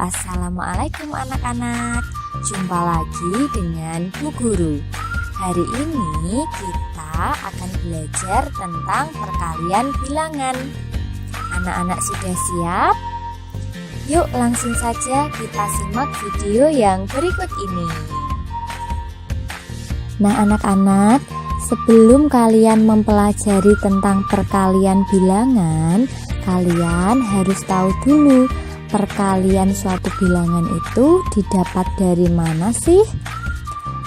Assalamualaikum anak-anak. Jumpa lagi dengan Bu Guru. Hari ini kita akan belajar tentang perkalian bilangan. Anak-anak sudah siap? Yuk langsung saja kita simak video yang berikut ini. Nah anak-anak, sebelum kalian mempelajari tentang perkalian bilangan, kalian harus tahu dulu perkalian suatu bilangan itu didapat dari mana sih?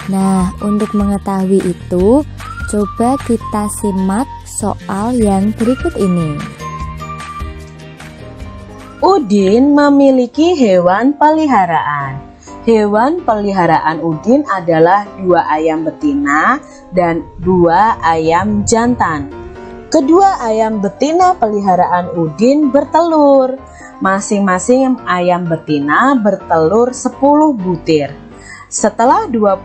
Nah, untuk mengetahui itu, coba kita simak soal yang berikut ini. Udin memiliki hewan peliharaan. Hewan peliharaan Udin adalah 2 ayam betina dan 2 ayam jantan. Kedua ayam betina peliharaan Udin bertelur. Masing-masing ayam betina bertelur 10 butir. Setelah 21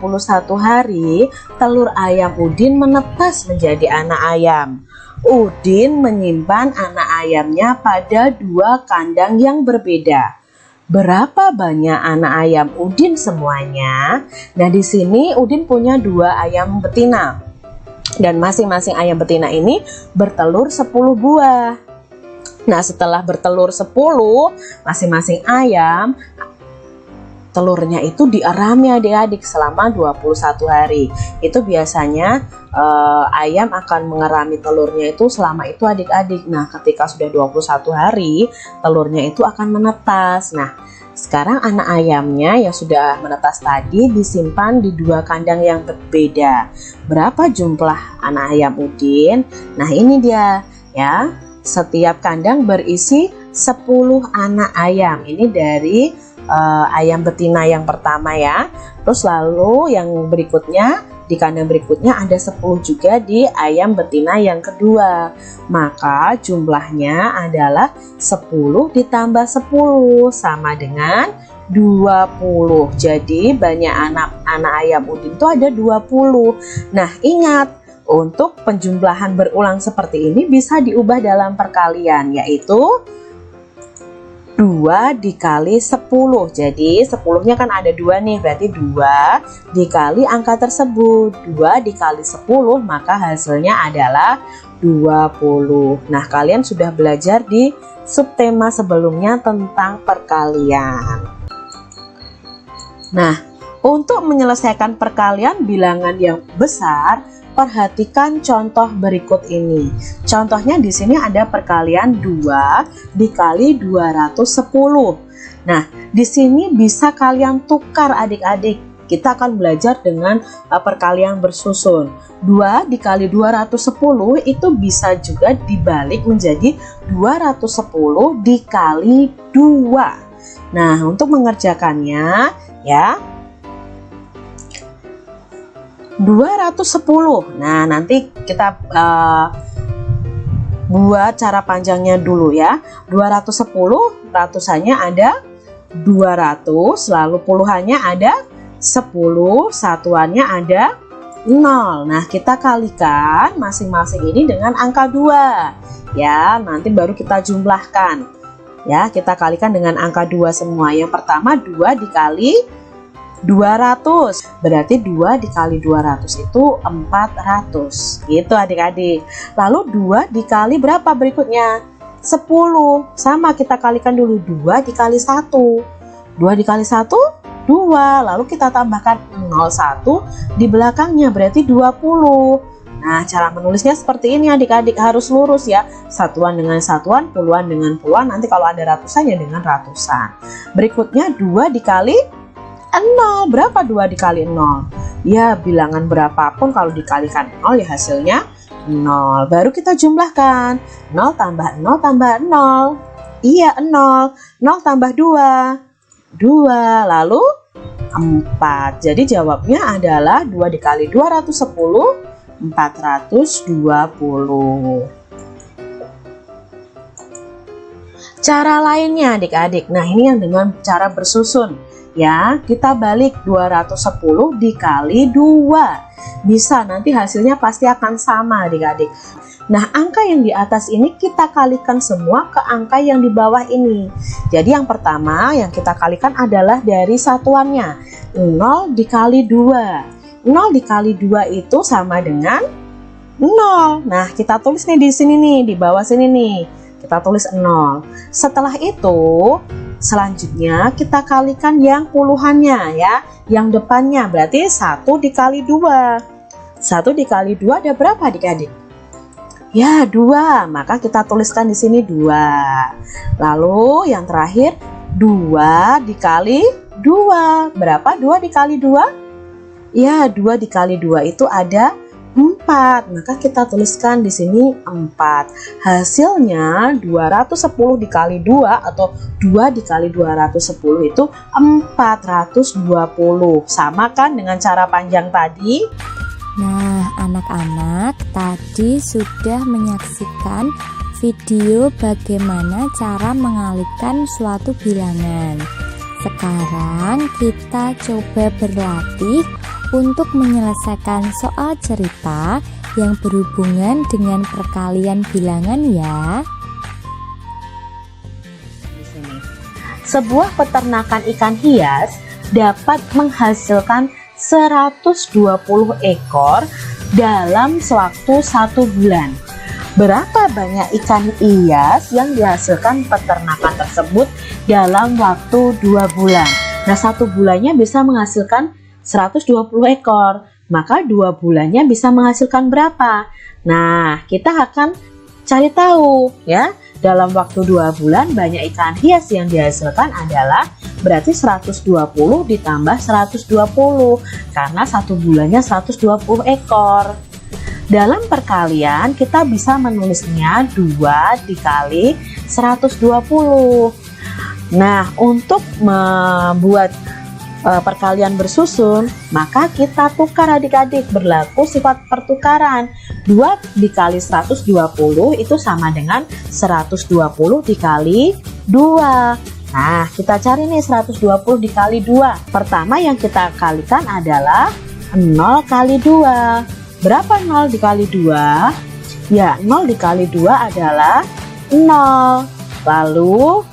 hari, telur ayam Udin menetas menjadi anak ayam. Udin menyimpan anak ayamnya pada 2 kandang yang berbeda. Berapa banyak anak ayam Udin semuanya? Nah, di sini Udin punya 2 ayam betina. Dan masing-masing ayam betina ini bertelur 10 buah. Nah, setelah bertelur 10, masing-masing ayam telurnya itu dierami adik-adik selama 21 hari. Itu biasanya ayam akan mengerami telurnya itu selama itu adik-adik. Nah, ketika sudah 21 hari, telurnya itu akan menetas. Nah, sekarang anak ayamnya yang sudah menetas tadi disimpan di 2 kandang yang berbeda. Berapa jumlah anak ayam Udin? Nah, ini dia ya. Setiap kandang berisi 10 anak ayam. Ini dari ayam betina yang pertama ya. Terus lalu yang berikutnya, di kandang berikutnya ada 10 juga di ayam betina yang kedua. Maka jumlahnya adalah 10 ditambah 10 sama dengan 20. Jadi banyak anak ayam Udin itu ada 20. Nah, ingat, untuk penjumlahan berulang seperti ini bisa diubah dalam perkalian, yaitu 2 dikali 10. Jadi 10-nya kan ada 2 nih, berarti 2 dikali angka tersebut. 2 dikali 10, maka hasilnya adalah 20. Nah, kalian sudah belajar di subtema sebelumnya tentang perkalian. Nah, untuk menyelesaikan perkalian bilangan yang besar, perhatikan contoh berikut ini. Contohnya di sini ada perkalian 2 dikali 210. Nah, di sini bisa kalian tukar adik-adik. Kita akan belajar dengan perkalian bersusun. 2 dikali 210 itu bisa juga dibalik menjadi 210 dikali 2. Nah, untuk mengerjakannya ya, 210. Nah, nanti kita buat cara panjangnya dulu ya. 210 ratusannya ada 200, lalu puluhannya ada 10, satuannya ada 0. Nah, kita kalikan masing-masing ini dengan angka 2. Ya, nanti baru kita jumlahkan. Ya, kita kalikan dengan angka 2 semua. Yang pertama 2 dikali 200, berarti 2 dikali 200 itu 400 gitu adik-adik. Lalu 2 dikali berapa berikutnya? 10. Sama, kita kalikan dulu 2 dikali 1. 2 dikali 1 2, lalu kita tambahkan 01 di belakangnya, berarti 20. Nah, cara menulisnya seperti ini adik-adik, harus lurus ya. Satuan dengan satuan, puluhan dengan puluhan, nanti kalau ada ratusan ya dengan ratusan. Berikutnya 2 dikali 0. Berapa 2 dikali 0? Ya, bilangan berapapun kalau dikalikan 0 ya hasilnya 0. Baru kita jumlahkan. 0 tambah 0 tambah 0. Iya, 0. 0 tambah 2. 2. Lalu 4. Jadi jawabnya adalah 2 dikali 210, 420. Cara lainnya adik-adik. Nah, ini yang dengan cara bersusun. ya, kita balik 210 dikali 2. Bisa, nanti hasilnya pasti akan sama adik-adik. Nah, angka yang di atas ini kita kalikan semua ke angka yang di bawah ini. Jadi yang pertama yang kita kalikan adalah dari satuannya. 0 dikali 2. 0 dikali 2 itu sama dengan 0. Nah, kita tulis nih di sini nih, di bawah sini nih. Kita tulis 0. Setelah itu, selanjutnya kita kalikan yang puluhannya ya. Yang depannya berarti 1 dikali 2. 1 dikali 2 ada berapa adik-adik? Ya, 2. Maka kita tuliskan di sini 2. Lalu yang terakhir 2 dikali 2. Berapa 2 dikali 2? Ya, 2 dikali 2 itu ada 4. Maka kita tuliskan di sini 4. Hasilnya 210 dikali 2 atau 2 dikali 210 itu 420. Sama kan dengan cara panjang tadi? Nah, anak-anak tadi sudah menyaksikan video bagaimana cara mengalihkan suatu bilangan. Sekarang kita coba berlatih untuk menyelesaikan soal cerita yang berhubungan dengan perkalian bilangan ya. Sebuah peternakan ikan hias dapat menghasilkan 120 ekor dalam sewaktu 1 bulan. Berapa banyak ikan hias yang dihasilkan peternakan tersebut dalam waktu 2 bulan? Nah, 1 bulannya bisa menghasilkan 120 ekor. Maka 2 bulannya bisa menghasilkan berapa? Nah, kita akan cari tahu ya. Dalam waktu 2 bulan banyak ikan hias yang dihasilkan adalah berarti 120 ditambah 120 karena 1 bulannya 120 ekor. Dalam perkalian kita bisa menulisnya 2 dikali 120. Nah, untuk membuat perkalian bersusun, maka kita tukar adik-adik, berlaku sifat pertukaran. 2 dikali 120 itu sama dengan 120 dikali 2. Nah, kita cari nih 120 dikali 2. Pertama yang kita kalikan adalah 0 kali 2. Berapa 0 dikali 2? Ya, 0 dikali 2 adalah 0. Lalu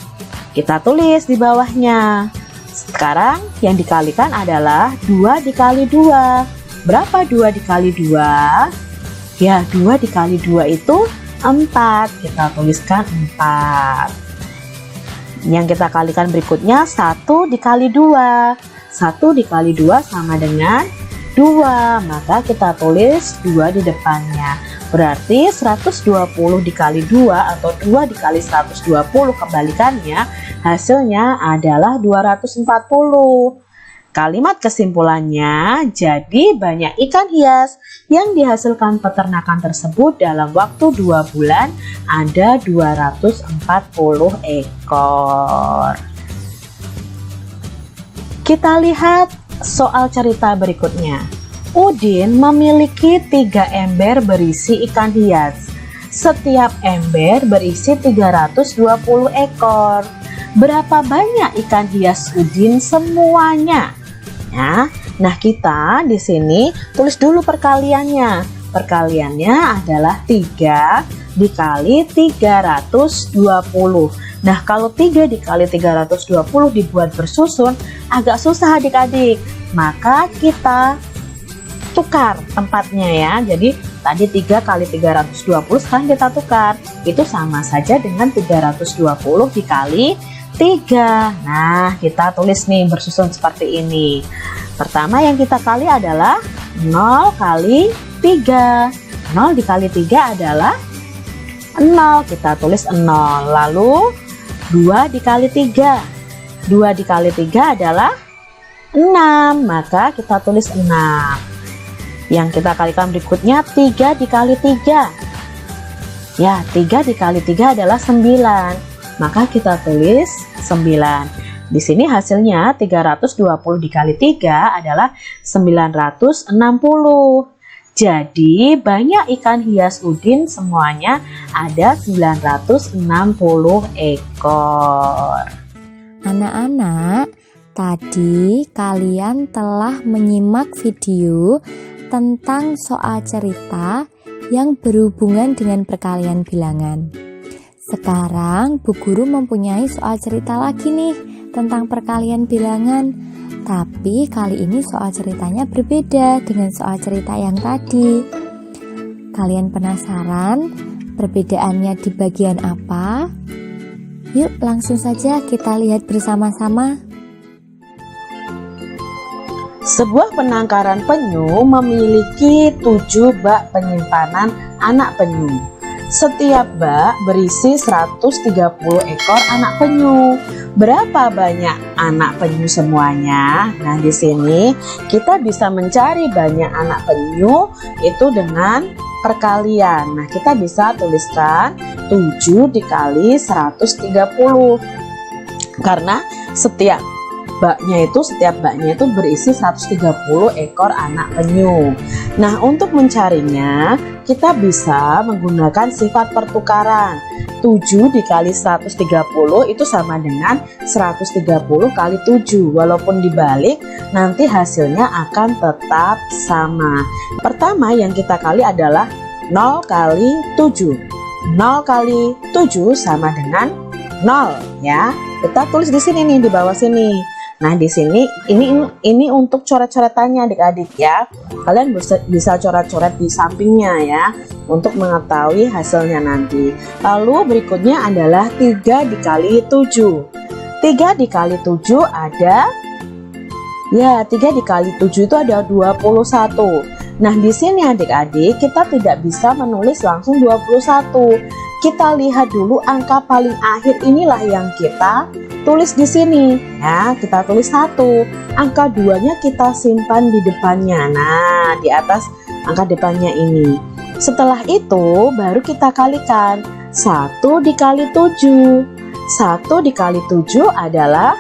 kita tulis di bawahnya. Sekarang yang dikalikan adalah 2 dikali 2. Berapa 2 dikali 2? Ya, 2 dikali 2 itu 4. Kita tuliskan 4. Yang kita kalikan berikutnya 1 dikali 2. 1 dikali 2 sama dengan 2. Maka kita tulis 2 di depannya. Berarti 120 dikali 2 atau 2 dikali 120 kebalikannya hasilnya adalah 240. Kalimat kesimpulannya, jadi banyak ikan hias yang dihasilkan peternakan tersebut dalam waktu 2 bulan ada 240 ekor. Kita lihat soal cerita berikutnya. Udin memiliki 3 ember berisi ikan hias. Setiap ember berisi 320 ekor. Berapa banyak ikan hias Udin semuanya? Ya, nah kita di sini tulis dulu perkaliannya. Perkaliannya adalah 3 dikali 320. Nah, kalau 3 dikali 320 dibuat bersusun agak susah adik-adik. Maka kita tukar tempatnya ya. Jadi tadi 3 kali 320, sekarang kita tukar. Itu sama saja dengan 320 dikali 3. Nah, kita tulis nih bersusun seperti ini. Pertama yang kita kali adalah 0 kali 3. 0 dikali 3 adalah 0. Kita tulis 0. Lalu 2 dikali 3. 2 dikali 3 adalah 6. Maka kita tulis 6. Yang kita kalikan berikutnya 3 dikali 3. Ya, 3 dikali 3 adalah 9. Maka kita tulis 9. Di sini hasilnya 320 dikali 3 adalah 960. Jadi banyak ikan hias Udin semuanya ada 960 ekor. Anak-anak, Tadi kalian telah menyimak video tentang soal cerita yang berhubungan dengan perkalian bilangan. Sekarang Bu Guru mempunyai soal cerita lagi nih tentang perkalian bilangan. Tapi kali ini soal ceritanya berbeda dengan soal cerita yang tadi. Kalian penasaran perbedaannya di bagian apa? Yuk langsung saja kita lihat bersama-sama. Sebuah penangkaran penyu memiliki 7 bak penyimpanan anak penyu. Setiap bak berisi 130 ekor anak penyu. Berapa banyak anak penyu semuanya? Nah, di sini kita bisa mencari banyak anak penyu itu dengan perkalian. Nah, kita bisa tuliskan 7 dikali 130. Karena setiap baknya itu berisi 130 ekor anak penyu. Nah, untuk mencarinya kita bisa menggunakan sifat pertukaran. 7 dikali 130 itu sama dengan 130 kali 7. Walaupun dibalik nanti hasilnya akan tetap sama. Pertama yang kita kali adalah 0 kali 7. 0 kali 7 sama dengan 0 ya. Kita tulis di sini nih, di bawah sini. Nah, di sini ini untuk coret-coretannya adik-adik ya. Kalian bisa coret-coret di sampingnya ya untuk mengetahui hasilnya nanti. Lalu berikutnya adalah 3 dikali 7. 3 dikali 7 ada 3 dikali 7 itu ada 21. Nah, di sini adik-adik kita tidak bisa menulis langsung 21. Kita lihat dulu angka paling akhir, inilah yang kita tulis di sini ya. Kita tulis 1, angka 2-nya kita simpan di depannya. Nah, di atas angka depannya ini. Setelah itu baru kita kalikan. 1 dikali 7. 1 dikali 7 adalah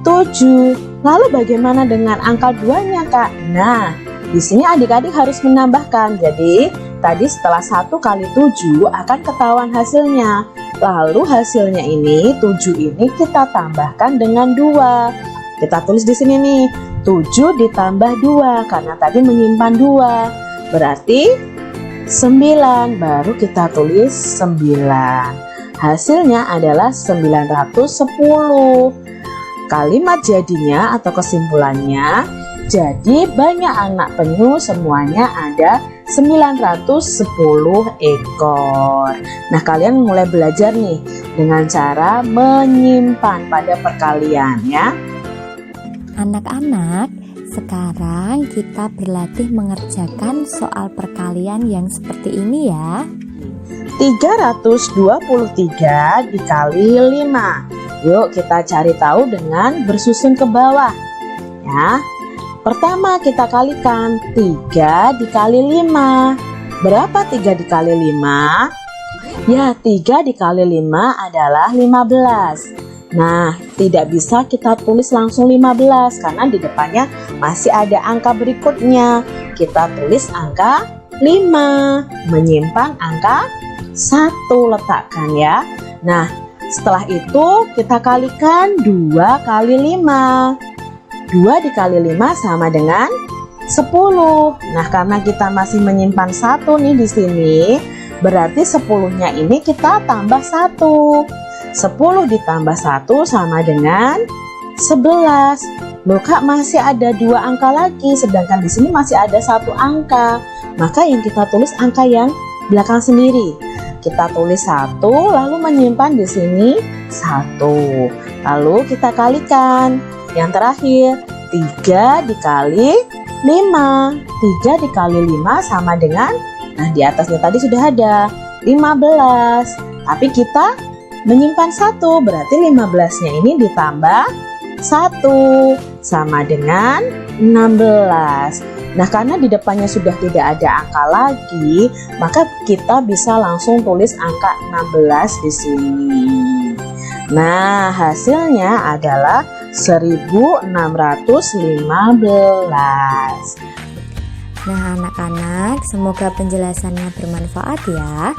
7. Lalu bagaimana dengan angka 2-nya, Kak? Nah, di sini adik-adik harus menambahkan. Jadi tadi setelah 1 kali 7 akan ketahuan hasilnya. Lalu hasilnya ini 7 ini kita tambahkan dengan 2. Kita tulis di sini nih, 7 ditambah 2 karena tadi menyimpan 2. Berarti 9, baru kita tulis 9. Hasilnya adalah 910. Kalimat jadinya atau kesimpulannya, jadi banyak anak penyu semuanya ada 910 ekor. Nah, kalian mulai belajar nih dengan cara menyimpan pada perkalian ya. Anak-anak, sekarang kita berlatih mengerjakan soal perkalian yang seperti ini ya. 323 dikali 5. Yuk kita cari tahu dengan bersusun ke bawah ya. Pertama kita kalikan 3 dikali 5. Berapa 3 dikali 5? Ya, 3 dikali 5 adalah 15. Nah, tidak bisa kita tulis langsung 15 karena di depannya masih ada angka berikutnya. Kita tulis angka 5, menyimpan angka 1, letakkan ya. Nah, setelah itu kita kalikan 2 kali 5. 2 dikali 5 sama dengan 10. Nah, karena kita masih menyimpan 1 nih di sini, berarti 10-nya ini kita tambah 1. 10 ditambah 1 sama dengan 11. Loh Kak, masih ada 2 angka lagi, sedangkan di sini masih ada 1 angka. Maka yang kita tulis angka yang belakang sendiri. Kita tulis 1, lalu menyimpan di sini 1. Lalu kita kalikan. Yang terakhir, 3 dikali 5. 3 dikali 5 sama dengan, nah di atasnya tadi sudah ada 15. Tapi kita menyimpan 1, berarti 15-nya ini ditambah 1 sama dengan 16. Nah, karena di depannya sudah tidak ada angka lagi, maka kita bisa langsung tulis angka 16 di sini. Nah, hasilnya adalah 1615. Nah, anak-anak, semoga penjelasannya bermanfaat ya.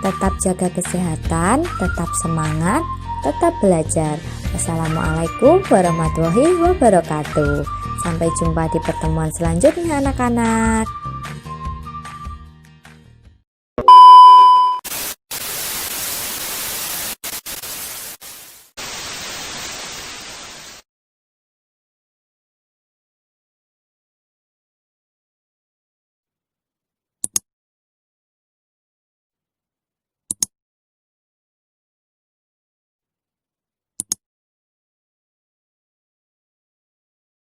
Tetap jaga kesehatan, tetap semangat. tetap belajar. Wassalamualaikum warahmatullahi wabarakatuh. Sampai jumpa di pertemuan selanjutnya anak-anak.